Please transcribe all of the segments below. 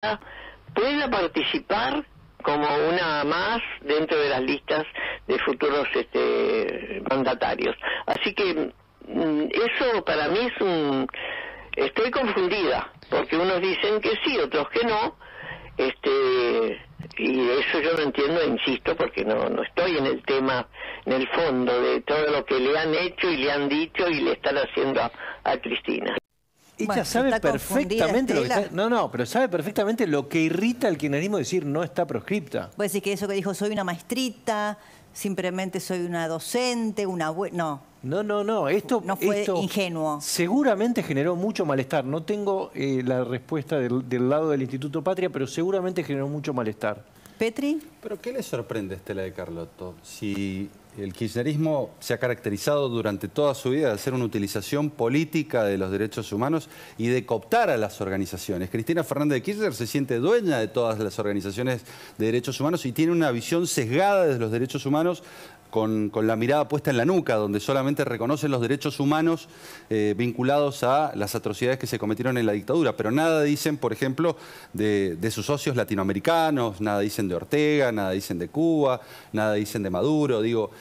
pueda participar como una más dentro de las listas de futuros mandatarios. Así que eso para mí es estoy confundida, porque unos dicen que sí, otros que no, y eso yo no entiendo, insisto, porque no estoy en el tema, en el fondo de todo lo que le han hecho y le han dicho y le están haciendo a Cristina. Ella sabe perfectamente lo que está, pero sabe perfectamente lo que irrita al kirchnerismo decir no está proscripta. Puede decir que eso que dijo, soy una maestrita, simplemente soy una docente, una buena... No, esto no fue ingenuo. Seguramente generó mucho malestar. No tengo la respuesta del lado del Instituto Patria, pero seguramente generó mucho malestar. ¿Petri? ¿Pero qué le sorprende a Estela de Carlotto? Si el kirchnerismo se ha caracterizado durante toda su vida de hacer una utilización política de los derechos humanos y de cooptar a las organizaciones. Cristina Fernández de Kirchner se siente dueña de todas las organizaciones de derechos humanos y tiene una visión sesgada de los derechos humanos con la mirada puesta en la nuca, donde solamente reconocen los derechos humanos vinculados a las atrocidades que se cometieron en la dictadura. Pero nada dicen, por ejemplo, de sus socios latinoamericanos, nada dicen de Ortega, nada dicen de Cuba, nada dicen de Maduro. Digo,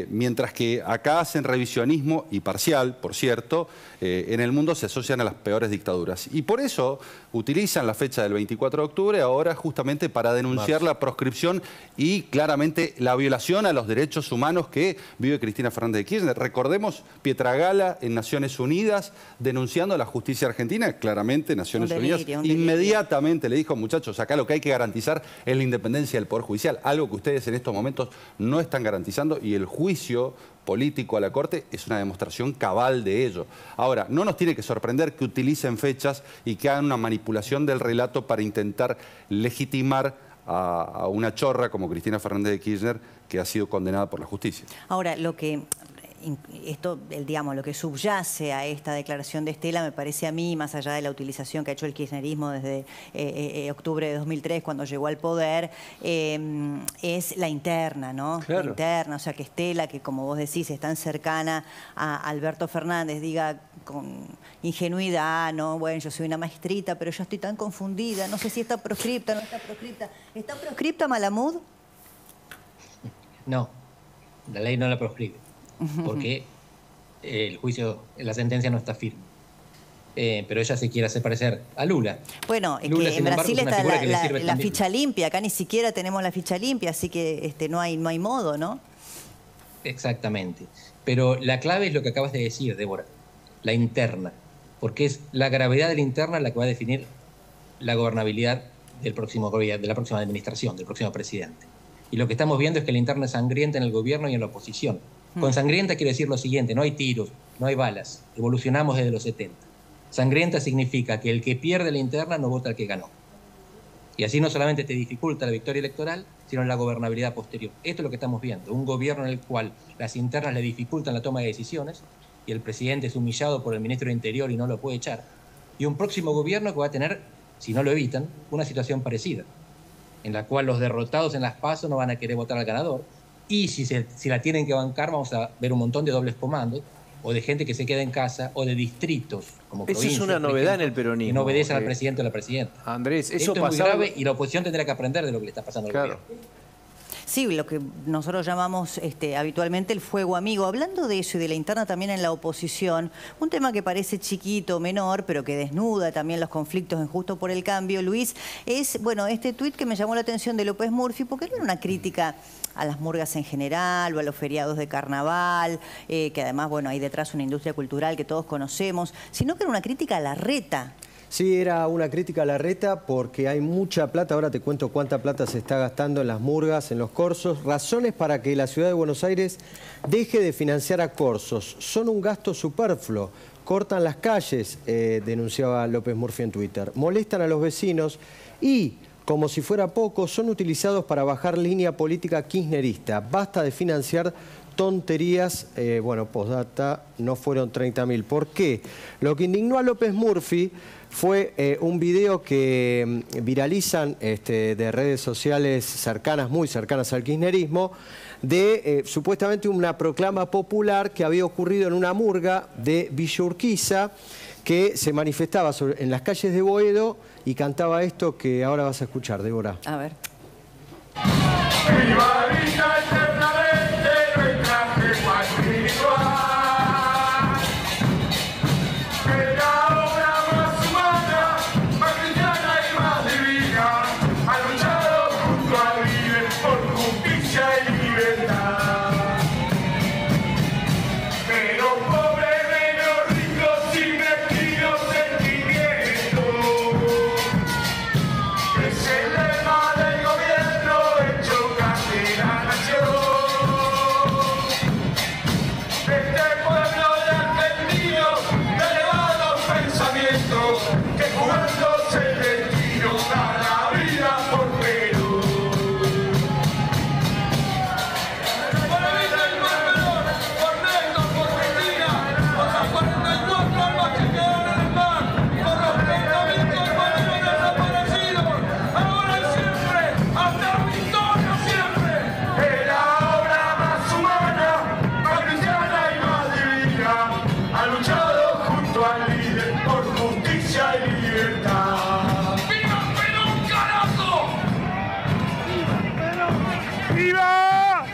mientras que acá hacen revisionismo, y parcial, por cierto, en el mundo se asocian a las peores dictaduras. Y por eso utilizan la fecha del 24 de octubre ahora justamente para denunciar la proscripción y claramente la violación a los derechos humanos que vive Cristina Fernández de Kirchner. Recordemos Pietragala en Naciones Unidas denunciando a la justicia argentina. Claramente Naciones Unidas inmediatamente le dijo, muchachos, acá lo que hay que garantizar es la independencia del Poder Judicial, algo que ustedes en estos momentos no están garantizando, y el juicio político a la Corte es una demostración cabal de ello. Ahora, no nos tiene que sorprender que utilicen fechas y que hagan una manipulación del relato para intentar legitimar a una chorra como Cristina Fernández de Kirchner, que ha sido condenada por la justicia. Ahora, lo que subyace a esta declaración de Estela, me parece a mí, más allá de la utilización que ha hecho el kirchnerismo desde octubre de 2003, cuando llegó al poder, es la interna, ¿no? Claro. La interna, o sea, que Estela, que como vos decís, es tan cercana a Alberto Fernández, diga con ingenuidad, no, bueno, yo soy una maestrita, pero yo estoy tan confundida, no sé si está proscripta, no está proscripta. ¿Está proscripta Malamud? No, la ley no la proscribe, porque el juicio, la sentencia no está firme. Pero ella se quiere hacer parecer a Lula. Bueno, Lula, que en Brasil está la ficha limpia, acá ni siquiera tenemos la ficha limpia, así que no hay modo, ¿no? Exactamente. Pero la clave es lo que acabas de decir, Débora, la interna, porque es la gravedad de la interna la que va a definir la gobernabilidad del próximo gobierno, de la próxima administración, del próximo presidente. Y lo que estamos viendo es que la interna es sangrienta en el gobierno y en la oposición. Con sangrienta quiero decir lo siguiente, no hay tiros, no hay balas, evolucionamos desde los 70. Sangrienta significa que el que pierde la interna no vota al que ganó. Y así no solamente te dificulta la victoria electoral, sino la gobernabilidad posterior. Esto es lo que estamos viendo, un gobierno en el cual las internas le dificultan la toma de decisiones y el presidente es humillado por el ministro de Interior y no lo puede echar. Y un próximo gobierno que va a tener, si no lo evitan, una situación parecida, en la cual los derrotados en las PASO no van a querer votar al ganador, y si la tienen que bancar vamos a ver un montón de dobles comandos, o de gente que se queda en casa, o de distritos, como provincias. Eso es una novedad en el peronismo. Que no obedecen al presidente o a la presidenta. Andrés, eso es muy grave y la oposición tendrá que aprender de lo que le está pasando al gobierno. Sí, lo que nosotros llamamos habitualmente el fuego amigo. Hablando de eso y de la interna también en la oposición, un tema que parece chiquito, menor, pero que desnuda también los conflictos en Justo por el Cambio, Luis, es, bueno, este tuit que me llamó la atención de López Murphy, porque no era una crítica a las murgas en general o a los feriados de carnaval, que además, bueno, hay detrás una industria cultural que todos conocemos, sino que era una crítica a Larreta. Sí, era una crítica a Larreta porque hay mucha plata, ahora te cuento cuánta plata se está gastando en las murgas, en los corsos. Razones para que la ciudad de Buenos Aires deje de financiar a corsos. Son un gasto superfluo. Cortan las calles, denunciaba López Murphy en Twitter. Molestan a los vecinos y, como si fuera poco, son utilizados para bajar línea política kirchnerista. Basta de financiar tonterías. Bueno, postdata, no fueron 30.000. ¿Por qué? Lo que indignó a López Murphy fue un video que viralizan de redes sociales cercanas, muy cercanas al kirchnerismo, de supuestamente una proclama popular que había ocurrido en una murga de Villa Urquiza, que se manifestaba en las calles de Boedo y cantaba esto que ahora vas a escuchar, Débora. A ver. ¡Viva vida eternamente nuestra jefa espiritual! Que la obra más humana, más cristiana y más divina ha luchado junto al líder por justicia y libertad. Pero pobre de los ricos y mezquinos sentimientos, es el lema del gobierno hecho casi la nación. Este pueblo de argentinos, de elevados pensamientos, que jugándose el destino da la vida por Perú. Por la vida del Marmelón, por Néstor, por Cristina, por las 44 almas que quedaron en el mar, por los 30.000 compañeros desaparecidos, ahora y siempre, hasta la victoria siempre. Es la obra más humana, más cristiana y más divina, ha luchado junto al líder por justicia y libertad. ¡Viva Perú, carajo! ¡Viva!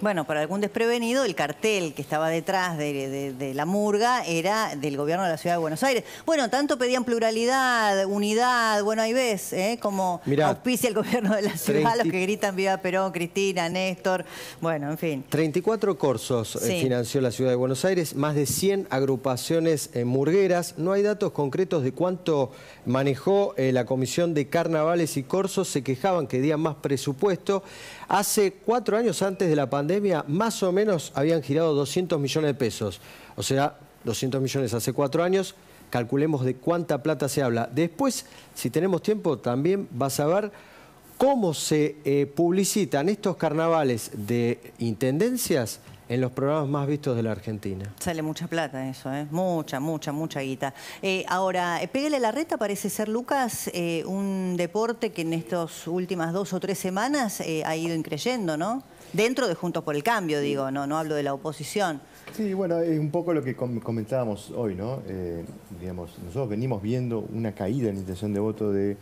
Bueno, para algún desprevenido, el cartel que estaba detrás de la murga era del gobierno de la Ciudad de Buenos Aires. Bueno, tanto pedían pluralidad, unidad, bueno, ahí ves, como Mirá, auspicia el gobierno de la ciudad, los que gritan viva Perón, Cristina, Néstor, bueno, en fin. 34 corsos Sí. financió la Ciudad de Buenos Aires, más de 100 agrupaciones murgueras. No hay datos concretos de cuánto manejó la Comisión de Carnavales y Corsos. Se quejaban que dieran más presupuesto. Hace 4 años antes de la pandemia, más o menos habían girado 200 millones de pesos. O sea, 200 millones hace 4 años. Calculemos de cuánta plata se habla. Después, si tenemos tiempo, también vas a ver cómo se publicitan estos carnavales de intendencias en los programas más vistos de la Argentina. Sale mucha plata eso, mucha guita. Ahora, Pégale la Reta parece ser, Lucas, un deporte que en estas últimas 2 o 3 semanas ha ido increyendo, ¿no? Dentro de Juntos por el Cambio, digo, no hablo de la oposición. Sí, bueno, es un poco lo que comentábamos hoy, ¿no? Digamos, nosotros venimos viendo una caída en la intención de voto de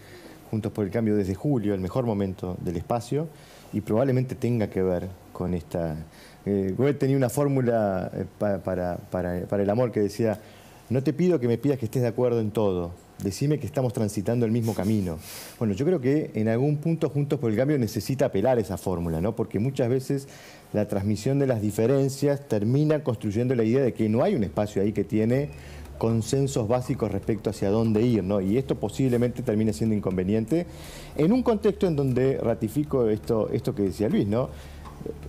Juntos por el Cambio desde julio, el mejor momento del espacio, y probablemente tenga que ver con esta... Goethe tenía una fórmula para el amor que decía: no te pido que me pidas que estés de acuerdo en todo, decime que estamos transitando el mismo camino. Bueno, yo creo que en algún punto Juntos por el Cambio necesita apelar a esa fórmula, ¿no? Porque muchas veces la transmisión de las diferencias termina construyendo la idea de que no hay un espacio ahí que tiene consensos básicos respecto hacia dónde ir, ¿no? Y esto posiblemente termine siendo inconveniente en un contexto en donde ratifico esto que decía Luis, ¿no?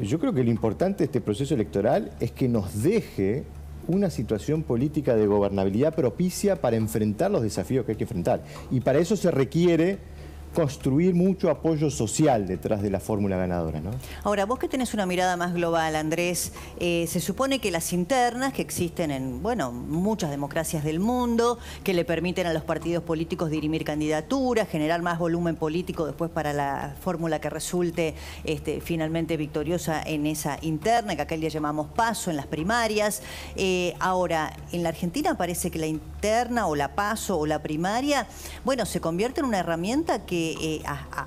Yo creo que lo importante de este proceso electoral es que nos deje una situación política de gobernabilidad propicia para enfrentar los desafíos que hay que enfrentar. Y para eso se requiere construir mucho apoyo social detrás de la fórmula ganadora, ¿no? Ahora, vos que tenés una mirada más global, Andrés, se supone que las internas que existen en, bueno, muchas democracias del mundo, que le permiten a los partidos políticos dirimir candidaturas, generar más volumen político después para la fórmula que resulte finalmente victoriosa en esa interna, que acá le llamamos PASO en las primarias. Ahora, en la Argentina parece que la interna o la PASO o la primaria, bueno, se convierte en una herramienta que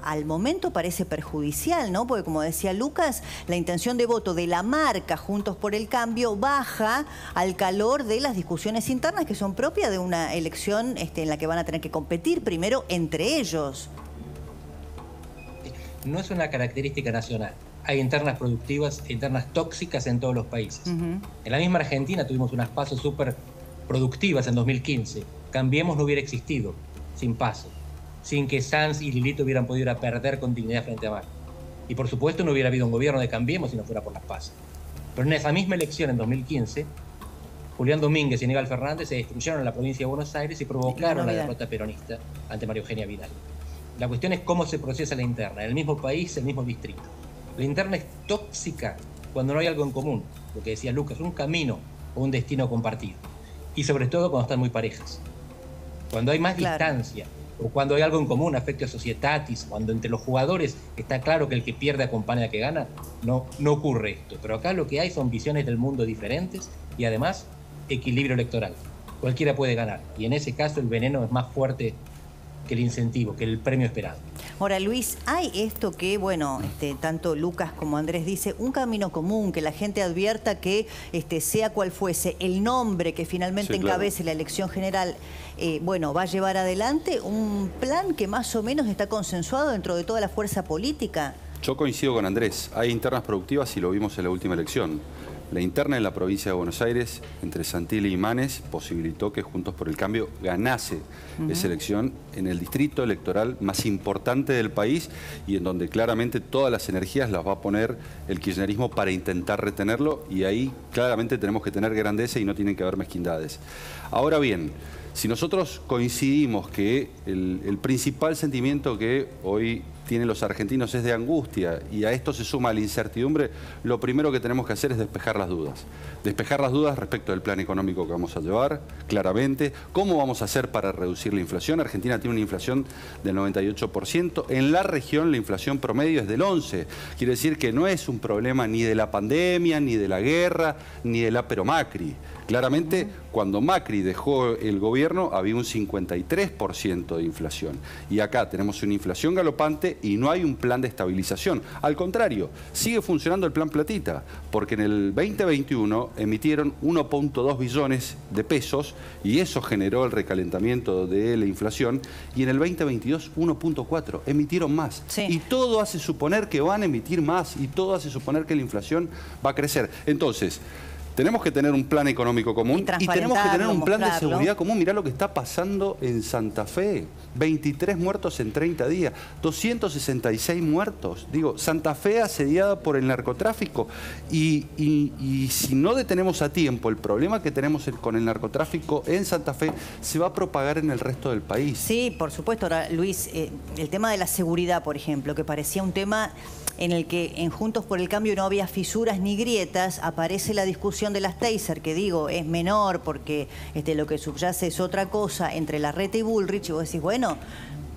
al momento parece perjudicial, ¿no? Porque como decía Lucas, la intención de voto de la marca Juntos por el Cambio baja al calor de las discusiones internas que son propias de una elección en la que van a tener que competir primero entre ellos. No es una característica nacional. Hay internas productivas e internas tóxicas en todos los países. En la misma Argentina tuvimos unas PASO súper productivas en 2015. Cambiemos no hubiera existido sin PASO, sin que Sanz y Lilito hubieran podido ir a perder con dignidad frente a Macri. Y por supuesto no hubiera habido un gobierno de Cambiemos si no fuera por las PASO. Pero en esa misma elección, en 2015, Julián Domínguez y Aníbal Fernández se destruyeron en la provincia de Buenos Aires y provocaron la derrota peronista ante María Eugenia Vidal. La cuestión es cómo se procesa la interna, en el mismo país, el mismo distrito. La interna es tóxica cuando no hay algo en común, lo que decía Lucas, un camino o un destino compartido. Y sobre todo cuando están muy parejas. Cuando hay más distancia, o cuando hay algo en común, affectio societatis, cuando entre los jugadores está claro que el que pierde acompaña al que gana, no ocurre esto. Pero acá lo que hay son visiones del mundo diferentes y además equilibrio electoral. cualquiera puede ganar. Y en ese caso el veneno es más fuerte que el incentivo, que el premio esperado. Ahora, Luis, hay esto que, bueno, tanto Lucas como Andrés dice, un camino común, que la gente advierta que sea cual fuese el nombre que finalmente encabece la elección general, bueno, va a llevar adelante un plan que más o menos está consensuado dentro de toda la fuerza política. Yo coincido con Andrés, hay internas productivas y lo vimos en la última elección. La interna en la provincia de Buenos Aires, entre Santilli y Manes, posibilitó que Juntos por el Cambio ganase esa elección en el distrito electoral más importante del país y en donde claramente todas las energías las va a poner el kirchnerismo para intentar retenerlo, y ahí claramente tenemos que tener grandeza y no tienen que haber mezquindades. Ahora bien, si nosotros coincidimos que el principal sentimiento que hoy tienen los argentinos es de angustia, y a esto se suma la incertidumbre, lo primero que tenemos que hacer es despejar las dudas. Despejar las dudas respecto del plan económico que vamos a llevar, claramente. ¿Cómo vamos a hacer para reducir la inflación? Argentina tiene una inflación del 98%. En la región la inflación promedio es del 11%. Quiere decir que no es un problema ni de la pandemia, ni de la guerra, ni de la pero Macri. Claramente, cuando Macri dejó el gobierno, había un 53% de inflación. Y acá tenemos una inflación galopante y no hay un plan de estabilización. Al contrario, sigue funcionando el plan Platita, porque en el 2021 emitieron 1.2 billones de pesos y eso generó el recalentamiento de la inflación. Y en el 2022, 1.4, emitieron más. Sí. Y todo hace suponer que van a emitir más y todo hace suponer que la inflación va a crecer. Entonces, tenemos que tener un plan económico común y tenemos que tener un plan de seguridad común. Mirá lo que está pasando en Santa Fe. 23 muertos en 30 días, 266 muertos. Digo, Santa Fe asediada por el narcotráfico. Y si no detenemos a tiempo el problema que tenemos con el narcotráfico en Santa Fe, se va a propagar en el resto del país. Sí, por supuesto. Ahora, Luis, el tema de la seguridad, por ejemplo, que parecía un tema en el que en Juntos por el Cambio no había fisuras ni grietas, aparece la discusión de las Taser, que digo, es menor porque lo que subyace es otra cosa, entre Larreta y Bullrich, y vos decís, bueno,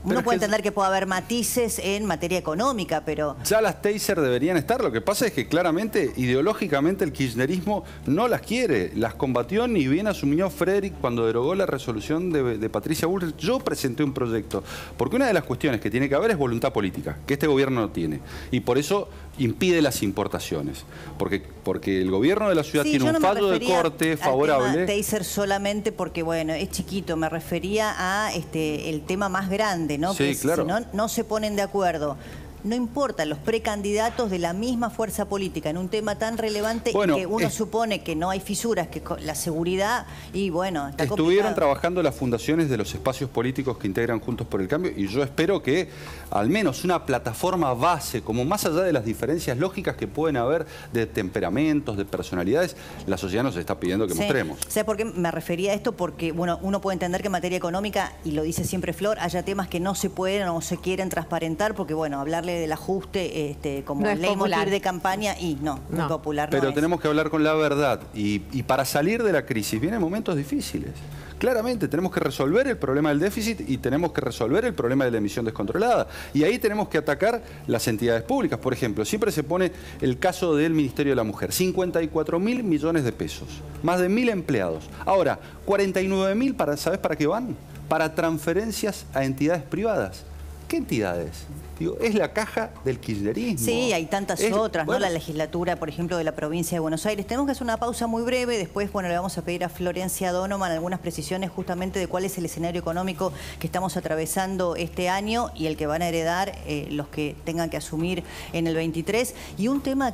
uno puede entender que puede haber matices en materia económica, pero... Ya las Taser deberían estar. Lo que pasa es que claramente, ideológicamente, el kirchnerismo no las quiere. Las combatió, ni bien asumió Frederick cuando derogó la resolución de Patricia Bullrich. Yo presenté un proyecto, porque una de las cuestiones que tiene que haber es voluntad política, que este gobierno no tiene. Y por eso impide las importaciones. Porque el gobierno de la ciudad tiene un fallo de corte favorable. Tema Taser solamente porque, bueno, es chiquito. Me refería a el tema más grande, ¿no? Sí, que claro. Si no se ponen de acuerdo, no importa, los precandidatos de la misma fuerza política en un tema tan relevante, bueno, y que uno supone que no hay fisuras, que la seguridad, y bueno, está estuvieron complicado. trabajando las fundaciones de los espacios políticos que integran Juntos por el Cambio, y yo espero que al menos una plataforma base, como más allá de las diferencias lógicas que pueden haber de temperamentos, de personalidades, la sociedad nos está pidiendo que mostremos. ¿Sabes por qué me refería a esto? Porque, bueno, uno puede entender que en materia económica, y lo dice siempre Flor, haya temas que no se pueden o se quieren transparentar, porque, bueno, hablarle del ajuste como no leitmotiv de campaña, y no es popular. Pero no tenemos que hablar con la verdad, y para salir de la crisis vienen momentos difíciles. Claramente tenemos que resolver el problema del déficit y tenemos que resolver el problema de la emisión descontrolada. Y ahí tenemos que atacar las entidades públicas. Por ejemplo, siempre se pone el caso del Ministerio de la Mujer. 54.000 millones de pesos. Más de 1.000 empleados. Ahora, 49.000, ¿sabes para qué van? Para transferencias a entidades privadas. ¿Qué entidades? Digo, es la caja del kirchnerismo. Sí, hay tantas otras, ¿no? La legislatura, por ejemplo, de la provincia de Buenos Aires. Tenemos que hacer una pausa muy breve. Después, bueno, le vamos a pedir a Florencia Donovan algunas precisiones justamente de cuál es el escenario económico que estamos atravesando este año y el que van a heredar los que tengan que asumir en el 23. Y un tema